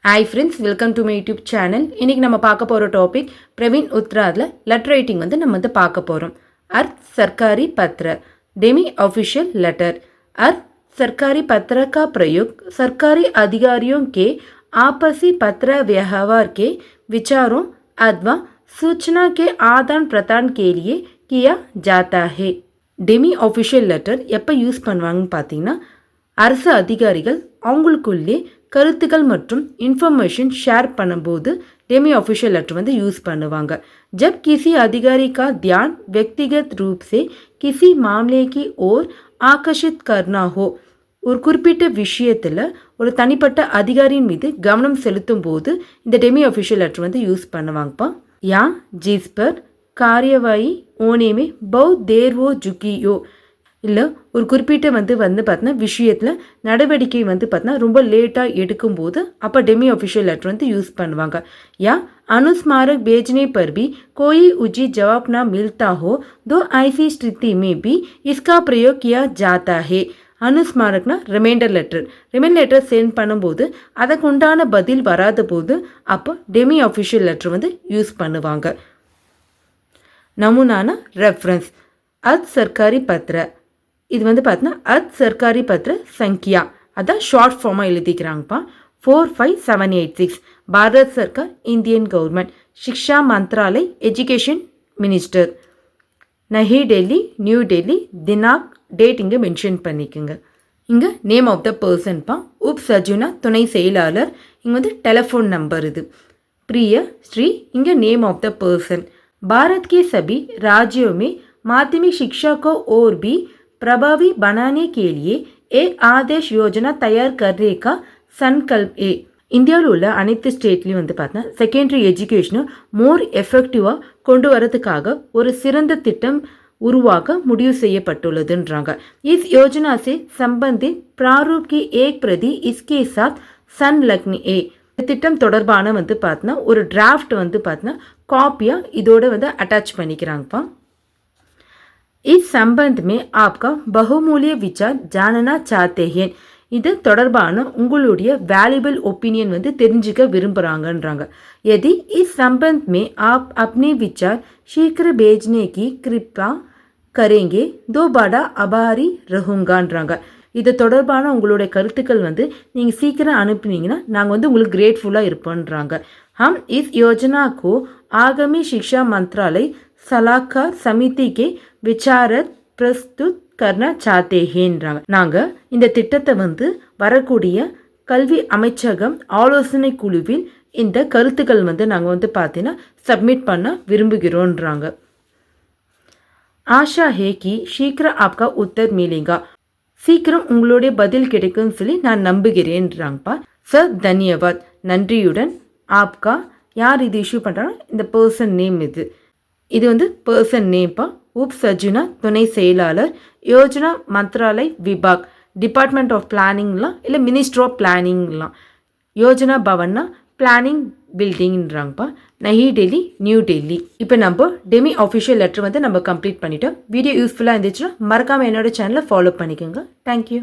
Hi friends, welcome to my YouTube channel. இன்னைக்கு நம்ம பார்க்க போற டாபிக் பிரவீன் உத்ராத்ல லெட்டர் ரைட்டிங் நம்ம பார்க்க போறோம். अर्थ सरकारी पत्र डेमी ऑफिशियल लेटर। अर्थ सरकारी पत्र का प्रयोग सरकारी अधिकारियों के आपसी पत्र व्यवहार के विचारों अथवा सूचना के आदान प्रदान के लिए किया जाता है। डेमी ऑफिशियल लेटर எப்போ யூஸ் பண்ணுவாங்கன்னு பார்த்தீங்கன்னா அரசு அதிகாரிகள் அவங்களுக்குள்ளே கருத்துக்கள் மற்றும் இன்ஃபர்மேஷன் ஷேர் பண்ணும்போது डेमी ऑफिशियल लेटर यूज़ பண்ணுவாங்க। जब किसी अधिकारी का ध्यान व्यक्तिगत रूप से किसी मामले की ओर आकर्षित करना हो, ஒரு குறிப்பிட்ட விஷயத்தில் ஒரு தனிப்பட்ட அதிகாரியின் மீது கவனம் செலுத்தும் போது இந்த डेमी ऑफिशियल लेटर யூஸ் பண்ணுவாங்கப்பா। या जिस पर कार्यवाही होने में बहुत देर हो चुकी हो, இல்லை ஒரு குறிப்பிட்ட பார்த்தீங்கன்னா விஷயத்தில் நடவடிக்கை பார்த்தீங்கன்னா ரொம்ப லேட்டாக எடுக்கும்போது அப்போ डेमी ऑफिशियल लेटर यूज़ பண்ணுவாங்க। या अनुस्मारक भेजने पर भी कोई उचित जवाब ना मिलता हो तो ऐसी स्थिति में भी इसका प्रयोग किया जाता है। அனுஸ்மாரக்னா ரிமைண்டர் லெட்டர் சென்ட் பண்ணும்போது அதுக்கு உண்டான பதில் வராத போது அப்போ डेमी ऑफिशियल लेटर யூஸ் பண்ணுவாங்க। नमूनाना रेफरेंस अर्थ सरकारी पत्र, இது பார்த்தீங்கன்னா अर्थ सरकारी पत्र संख्या அதான் ஷார்ட் ஃபார்மாக எழுதிக்கிறாங்கப்பா 45786 भारत सरकार इंडियन गवर्नमेंट शिक्षा मंत्रालय एजुकेशन मिनिस्टर नई दिल्ली न्यू दिल्ली दिनांक डेट இங்கே மென்ஷன் பண்ணிக்கோங்க। இங்கே நேம் ஆஃப் த பர்சன்ப்பா உப் சஜுனா துணை செயலாளர், இங்கே டெலிஃபோன் நம்பர் இது प्रिय श्री, இங்கே name of the person. Bharat के सभी राज्यों में माध्यमिक शिक्षा को और भी प्रभावी बनाने के लिए एक आदेश योजना तैयार करने का संकल्प है। இந்தியாவில் உள்ள அனைத்து ஸ்டேட்லையும் பார்த்தீங்கன்னா செகண்டரி எஜுகேஷனை மோர் எஃபெக்டிவாக கொண்டு வரதுக்காக ஒரு சிறந்த திட்டம் உருவாக்க முடிவு செய்யப்பட்டுள்ளதுன்றாங்க। इस योजना से संबंधित प्रारूप की एक प्रति इसके साथ संलग्न है। திட்டம் தொடர்பான பார்த்தீங்கன்னா ஒரு டிராஃப்ட் பார்த்தீங்கன்னா காப்பியாக இதோட அட்டாச் பண்ணிக்கிறாங்கப்பா। इस संबंध में आपका बहुमूल्य विचार जानना चाहते हैं, இது தொடர்பான உங்களுடைய வேல்யூபிள் ஒப்பீனியன் தெரிஞ்சுக்க விரும்புகிறாங்கன்றாங்க। यदि इस संबंध में आप अपने विचार शीघ्र भेजने की कृपा करेंगे तो बड़ा आभारी रहूंगाன்றாங்க। இது தொடர்பான உங்களுடைய கருத்துக்கள் நீங்கள் சீக்கிரம் அனுப்புனீங்கன்னா நாங்கள் உங்களுக்கு கிரேட்ஃபுல்லாக இருப்போன்றாங்க। हम इस योजना को आगामी शिक्षा मंत्रालय सलाहकार समिति के विचारत प्रस्तुत करना चाहते हैं। நாங்கள் இந்த திட்டத்தை வரக்கூடிய கல்வி அமைச்சகம் ஆலோசனை குழுவில் இந்த கருத்துக்கள் நாங்கள் பார்த்தீங்கன்னா சப்மிட் பண்ண விரும்புகிறோன்றாங்க। आशा है कि शीघ्र आपका उत्तर मिलेगा, சீக்கிரம் உங்களுடைய பதில் கிடைக்கும்னு சொல்லி நான் நம்புகிறேன்றாங்கப்பா। சார் தன்யவாத், நன்றியுடன் ஆப்கா, யார் இது இஷ்யூ பண்ணுறாங்க இந்த பர்சன் நேம் இது பர்சன் நேம்ப்பா உப் சஜுனா துணை செயலாளர் யோஜனா மந்த்ராலய் விபாக் டிபார்ட்மெண்ட் ஆஃப் பிளானிங்லாம் இல்லை மினிஸ்ட்ரி ஆஃப் பிளானிங்லாம் யோஜனா பவன்னா பிளானிங் பில்டிங்ன்றாங்கப்பா நஹி டெல்லி நியூ டெல்லி। இப்போ நம்ம डेमी ऑफिशियल लेटर நம்ம கம்ப்ளீட் பண்ணிட்டோம்। வீடியோ யூஸ்ஃபுல்லாக இருந்துச்சுன்னா மறக்காமல் என்னோட சேனலை ஃபாலோ பண்ணிக்கோங்க। தேங்க்யூ।